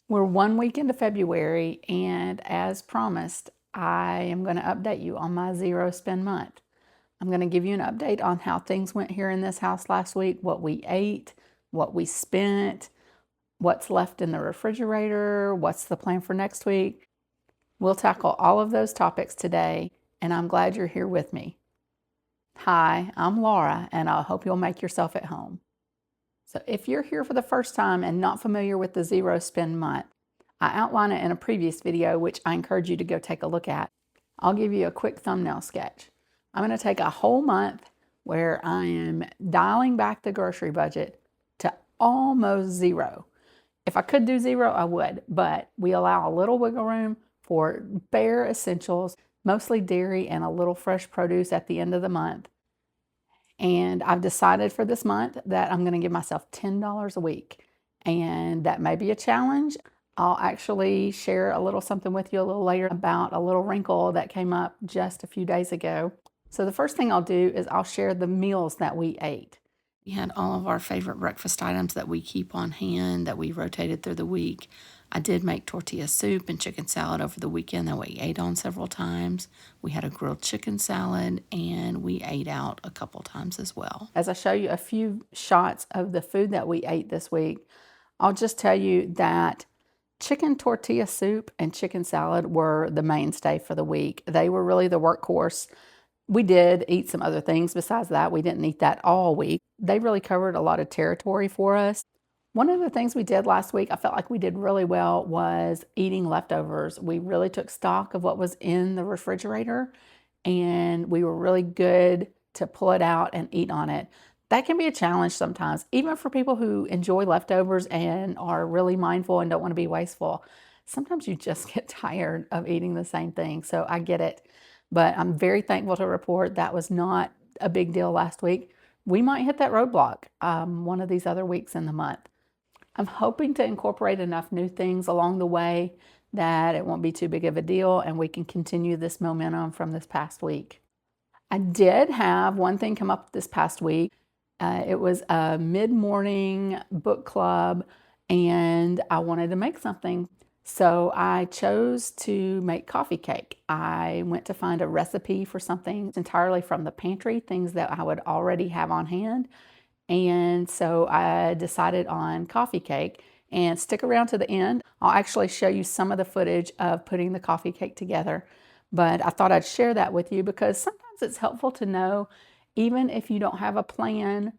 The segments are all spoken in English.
We're 1 week into February, and as promised, I am going to update you on my zero spend month. I'm going to give you an update on how things went here in this house last week, what we ate, what we spent, what's left in the refrigerator, what's the plan for next week. We'll tackle all of those topics today, and I'm glad you're here with me. Hi, I'm Laura, and I hope you'll make yourself at home. So if you're here for the first time and not familiar with the zero spend month, I outline it in a previous video, which I encourage you to go take a look at. I'll give you a quick thumbnail sketch. I'm going to take a whole month where I am dialing back the grocery budget to almost zero. If I could do zero, I would, but we allow a little wiggle room for bare essentials, mostly dairy and a little fresh produce at the end of the month. And I've decided for this month that I'm going to give myself $10 a week. And that may be a challenge. I'll actually share a little something with you a little later about a little wrinkle that came up just a few days ago. So the first thing I'll do is I'll share the meals that we ate. We had all of our favorite breakfast items that we keep on hand that we rotated through the week. I did make tortilla soup and chicken salad over the weekend that we ate on several times. We had a grilled chicken salad, and we ate out a couple times as well. As I show you a few shots of the food that we ate this week, I'll just tell you that chicken tortilla soup and chicken salad were the mainstay for the week. They were really the workhorse. We did eat some other things besides that. We didn't eat that all week. They really covered a lot of territory for us. One of the things we did last week, I felt like we did really well, was eating leftovers. We really took stock of what was in the refrigerator, and we were really good to pull it out and eat on it. That can be a challenge sometimes, even for people who enjoy leftovers and are really mindful and don't want to be wasteful. Sometimes you just get tired of eating the same thing, so I get it. But I'm very thankful to report that was not a big deal last week. We might hit that roadblock one of these other weeks in the month. I'm hoping to incorporate enough new things along the way that it won't be too big of a deal and we can continue this momentum from this past week. I did have one thing come up this past week. It was a mid-morning book club, and I wanted to make something. So I chose to make coffee cake. I went to find a recipe for something entirely from the pantry, things that I would already have on hand. And so I decided on coffee cake, and stick around to the end. I'll actually show you some of the footage of putting the coffee cake together. But I thought I'd share that with you because sometimes it's helpful to know, even if you don't have a plan,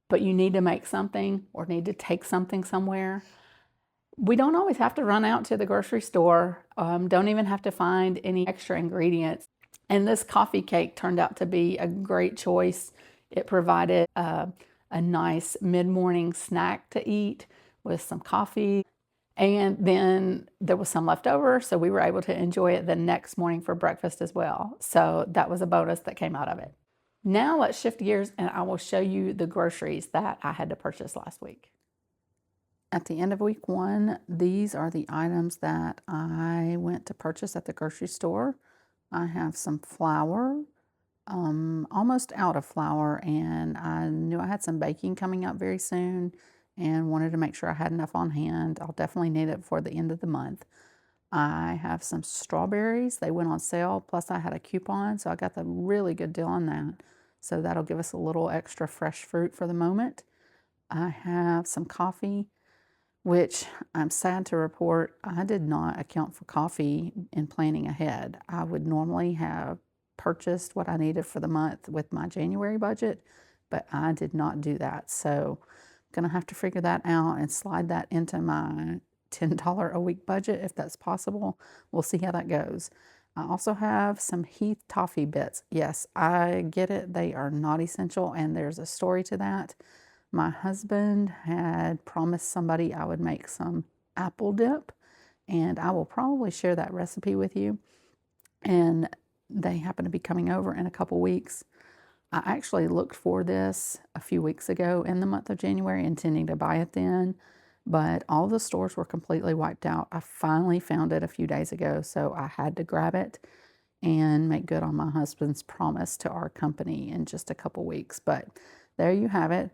but you need to make something or need to take something somewhere. We don't always have to run out to the grocery store, don't even have to find any extra ingredients. And this coffee cake turned out to be a great choice. It provided a nice mid-morning snack to eat with some coffee. And then there was some left over, so we were able to enjoy it the next morning for breakfast as well. So that was a bonus that came out of it. Now let's shift gears and I will show you the groceries that I had to purchase last week. At the end of week 1, these are the items that I went to purchase at the grocery store. I have some flour, almost out of flour, and I knew I had some baking coming up very soon and wanted to make sure I had enough on hand. I'll definitely need it for the end of the month. I have some strawberries. They went on sale, plus I had a coupon, so I got the really good deal on that. So that'll give us a little extra fresh fruit for the moment. I have some coffee, which I'm sad to report I did not account for coffee in planning ahead. I would normally have purchased what I needed for the month with my January budget, but I did not do that. So I'm gonna have to figure that out and slide that into my $10 a week budget if that's possible. We'll see how that goes. I also have some Heath toffee bits. Yes, I get it. They are not essential, and there's a story to that. My husband had promised somebody I would make some apple dip, and I will probably share that recipe with you. And they happen to be coming over in a couple weeks. I actually looked for this a few weeks ago in the month of January, intending to buy it then, but all the stores were completely wiped out. I finally found it a few days ago, so I had to grab it and make good on my husband's promise to our company in just a couple weeks. But there you have it.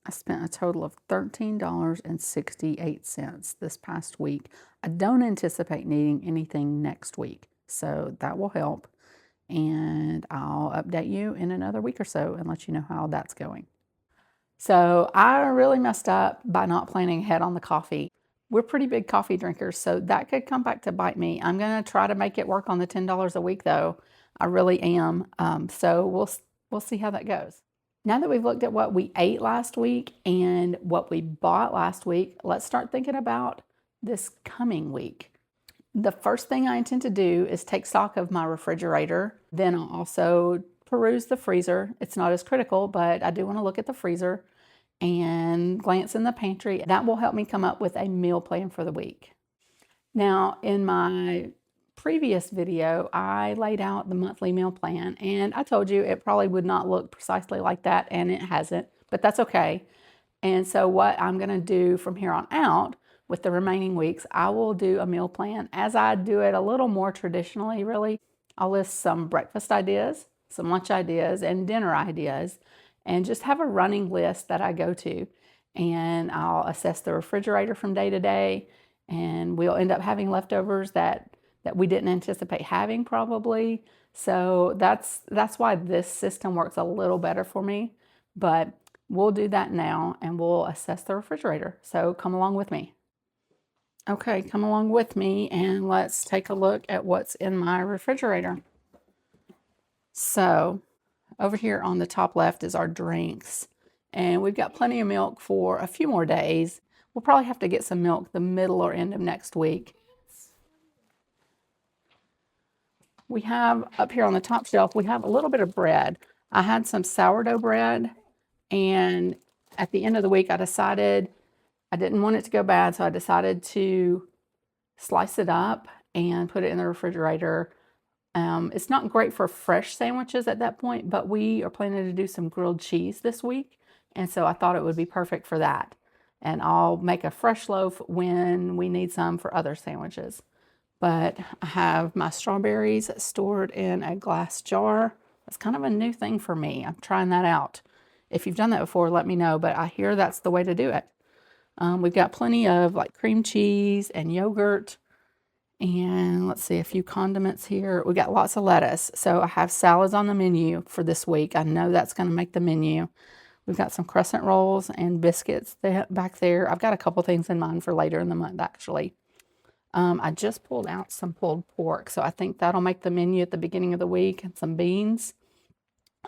I spent a total of $13.68 this past week. I don't anticipate needing anything next week, so that will help. And I'll update you in another week or so and let you know how that's going. So I really messed up by not planning ahead on the coffee. We're pretty big coffee drinkers, so that could come back to bite me. I'm going to try to make it work on the $10 a week, though. I really am. So we'll see how that goes. Now that we've looked at what we ate last week and what we bought last week, let's start thinking about this coming week. The first thing I intend to do is take stock of my refrigerator. Then I'll also peruse the freezer. It's not as critical, but I do want to look at the freezer and glance in the pantry. That will help me come up with a meal plan for the week. Now, in my previous video, I laid out the monthly meal plan, and I told you it probably would not look precisely like that, and it hasn't, but that's okay. And so what I'm going to do from here on out with the remaining weeks, I will do a meal plan as I do it a little more traditionally, really. I'll list some breakfast ideas, some lunch ideas, and dinner ideas, and just have a running list that I go to. And I'll assess the refrigerator from day to day, and we'll end up having leftovers that we didn't anticipate having probably. So that's why this system works a little better for me. But we'll do that now, and we'll assess the refrigerator. So come along with me. Okay, come along with me, and let's take a look at what's in my refrigerator. So over here on the top left is our drinks, and we've got plenty of milk for a few more days. We'll probably have to get some milk the middle or end of next week. We have up here on the top shelf, we have a little bit of bread. I had some sourdough bread, and at the end of the week, I decided I didn't want it to go bad, so I decided to slice it up and put it in the refrigerator. It's not great for fresh sandwiches at that point, but we are planning to do some grilled cheese this week, and so I thought it would be perfect for that. And I'll make a fresh loaf when we need some for other sandwiches. But I have my strawberries stored in a glass jar. That's kind of a new thing for me. I'm trying that out. If you've done that before, let me know, but I hear that's the way to do it. We've got plenty of like cream cheese and yogurt, and let's see, a few condiments here. We got lots of lettuce. So I have salads on the menu for this week. I know that's going to make the menu. We've got some crescent rolls and biscuits back there. I've got a couple things in mind for later in the month, actually. I just pulled out some pulled pork, so I think that'll make the menu at the beginning of the week, and some beans.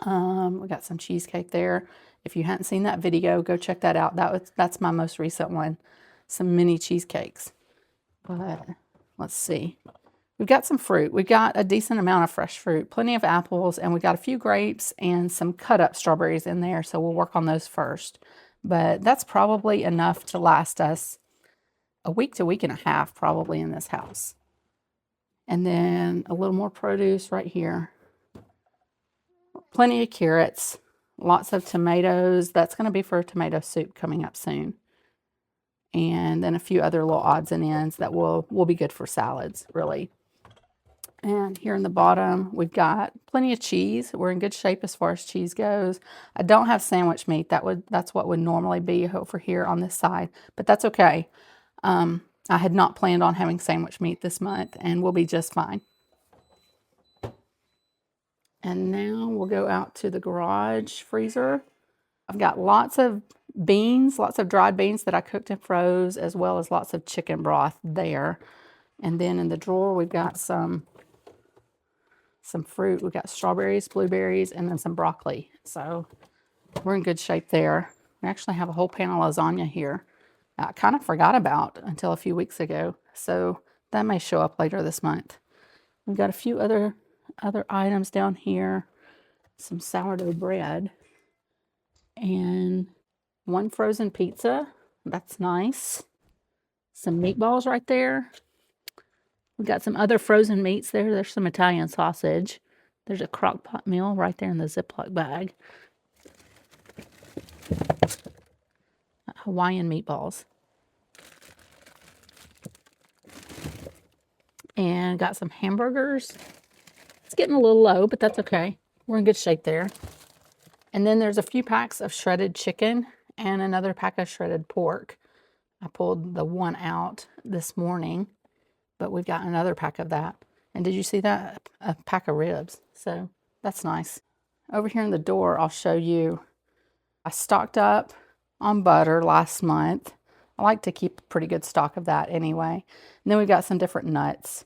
We got some cheesecake there. If you hadn't seen that video, go check that out. That's my most recent one. Some mini cheesecakes. But let's see. We've got some fruit. We've got a decent amount of fresh fruit, plenty of apples, and we got a few grapes and some cut up strawberries in there, so we'll work on those first. But that's probably enough to last us a week to week and a half probably in this house. And then a little more produce right here. Plenty of carrots, lots of tomatoes. That's going to be for a tomato soup coming up soon. And then a few other little odds and ends that will be good for salads, really. And here in the bottom, we've got plenty of cheese. We're in good shape as far as cheese goes. I don't have sandwich meat. That's what would normally be over here on this side, but that's okay. I had not planned on having sandwich meat this month, and we'll be just fine. And now we'll go out to the garage freezer. I've got lots of beans, lots of dried beans that I cooked and froze, as well as lots of chicken broth there. And then in the drawer, we've got some fruit. We've got strawberries, blueberries, and then some broccoli. So we're in good shape there. We actually have a whole pan of lasagna here. I kind of forgot about until a few weeks ago. So that may show up later this month. We've got a few other items down here. Some sourdough bread. And one frozen pizza. That's nice. Some meatballs right there. We've got some other frozen meats there. There's some Italian sausage. There's a crock pot meal right there in the Ziploc bag. Hawaiian meatballs. And got some hamburgers. It's getting a little low, but that's okay. We're in good shape there. And then there's a few packs of shredded chicken and another pack of shredded pork. I pulled the one out this morning, but we've got another pack of that. And did you see that? A pack of ribs. So that's nice. Over here in the door, I'll show you. I stocked up on butter last month. I like to keep a pretty good stock of that anyway. And then we've got some different nuts.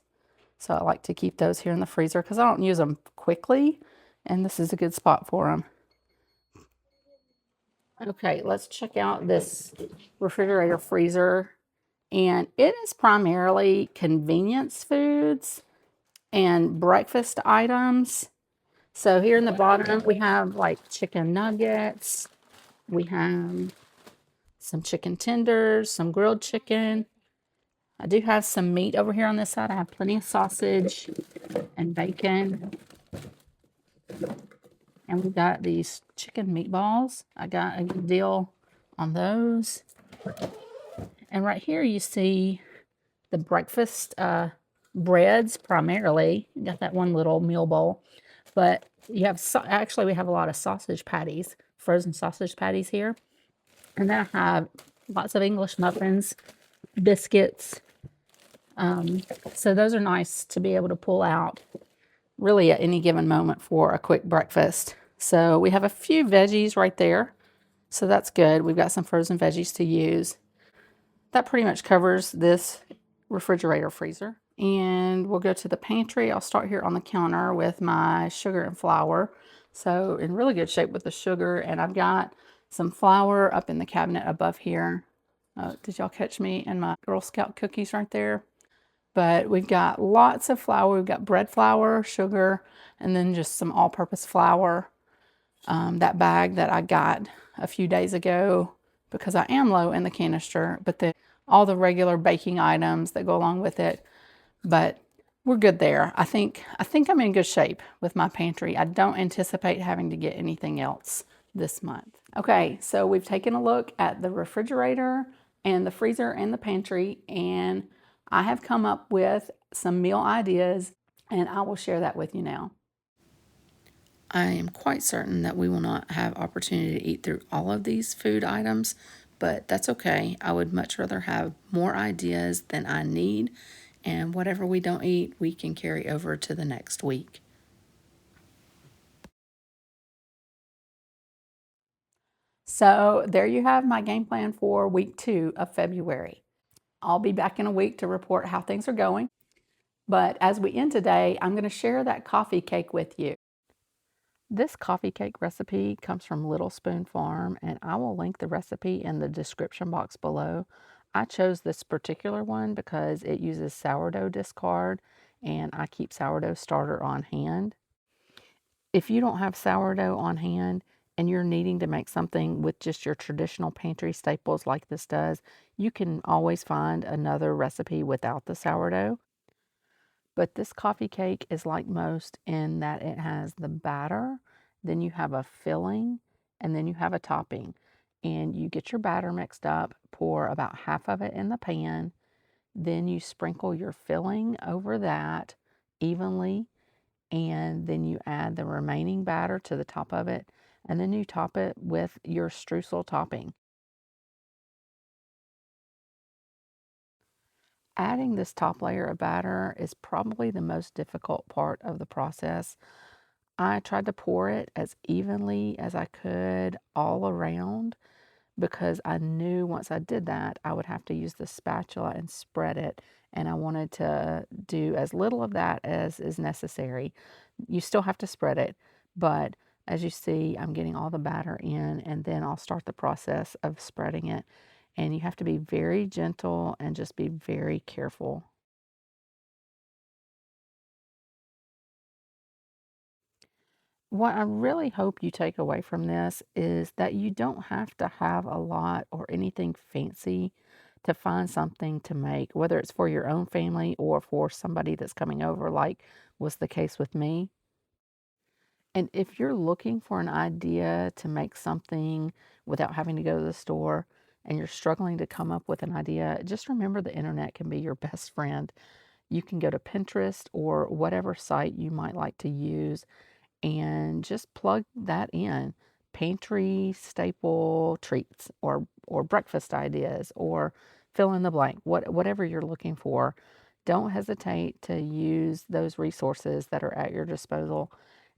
So I like to keep those here in the freezer because I don't use them quickly. And this is a good spot for them. Okay, let's check out this refrigerator freezer. And it is primarily convenience foods and breakfast items. So here in the bottom, we have like chicken nuggets. We have some chicken tenders, some grilled chicken. I do have some meat over here on this side. I have plenty of sausage and bacon. And we've got these chicken meatballs. I got a good deal on those. And right here you see the breakfast breads primarily. You got that one little meal bowl. But you have, actually we have a lot of sausage patties, frozen sausage patties here. And then I have lots of English muffins, biscuits. So those are nice to be able to pull out really at any given moment for a quick breakfast. So we have a few veggies right there. So that's good. We've got some frozen veggies to use. That pretty much covers this refrigerator freezer. And we'll go to the pantry. I'll start here on the counter with my sugar and flour. So in really good shape with the sugar. And I've got some flour up in the cabinet above here. Did y'all catch me in my Girl Scout cookies right there? But we've got lots of flour. We've got bread flour, sugar, and then just some all-purpose flour. That bag that I got a few days ago because I am low in the canister, but then all the regular baking items that go along with it. But we're good there. I think I'm in good shape with my pantry. I don't anticipate having to get anything else this month. Okay, so we've taken a look at the refrigerator and the freezer and the pantry, and I have come up with some meal ideas, and I will share that with you now. I am quite certain that we will not have opportunity to eat through all of these food items, but that's okay. I would much rather have more ideas than I need, and whatever we don't eat, we can carry over to the next week. So there you have my game plan for week 2 of February. I'll be back in a week to report how things are going. But as we end today, I'm going to share that coffee cake with you. This coffee cake recipe comes from Little Spoon Farm, and I will link the recipe in the description box below. I chose this particular one because it uses sourdough discard, and I keep sourdough starter on hand. If you don't have sourdough on hand and you're needing to make something with just your traditional pantry staples like this does, you can always find another recipe without the sourdough. But this coffee cake is like most in that it has the batter, then you have a filling, and then you have a topping. And you get your batter mixed up, pour about half of it in the pan, then you sprinkle your filling over that evenly, and then you add the remaining batter to the top of it, and then you top it with your streusel topping. Adding this top layer of batter is probably the most difficult part of the process. I tried to pour it as evenly as I could all around because I knew once I did that, I would have to use the spatula and spread it. And I wanted to do as little of that as is necessary. You still have to spread it, but as you see, I'm getting all the batter in, and then I'll start the process of spreading it. And you have to be very gentle and just be very careful. What I really hope you take away from this is that you don't have to have a lot or anything fancy to find something to make, whether it's for your own family or for somebody that's coming over, like was the case with me. And if you're looking for an idea to make something without having to go to the store and you're struggling to come up with an idea, just remember the internet can be your best friend. You can go to Pinterest or whatever site you might like to use and just plug that in. pantry staple treats or breakfast ideas or fill in the blank, whatever you're looking for. Don't hesitate to use those resources that are at your disposal.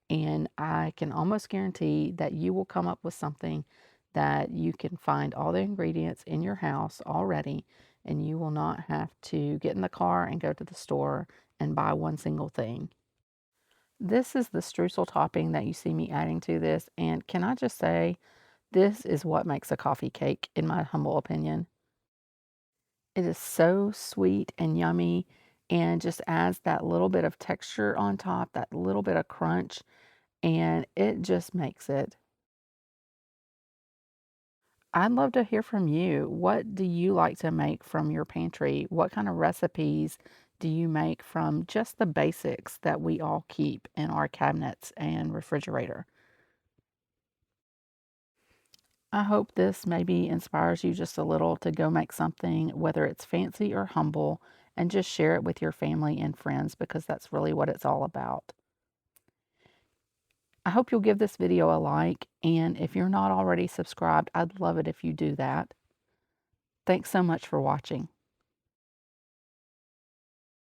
And I can almost guarantee that you will come up with something that you can find all the ingredients in your house already, and you will not have to get in the car and go to the store and buy one single thing. This is the streusel topping that you see me adding to this, and can I just say, this is what makes a coffee cake, in my humble opinion. It is so sweet and yummy and just adds that little bit of texture on top, that little bit of crunch, and it just makes it. I'd love to hear from you. What do you like to make from your pantry? What kind of recipes do you make from just the basics that we all keep in our cabinets and refrigerator? I hope this maybe inspires you just a little to go make something, whether it's fancy or humble, and just share it with your family and friends because that's really what it's all about. I hope you'll give this video a like, and if you're not already subscribed, I'd love it if you do that. Thanks so much for watching.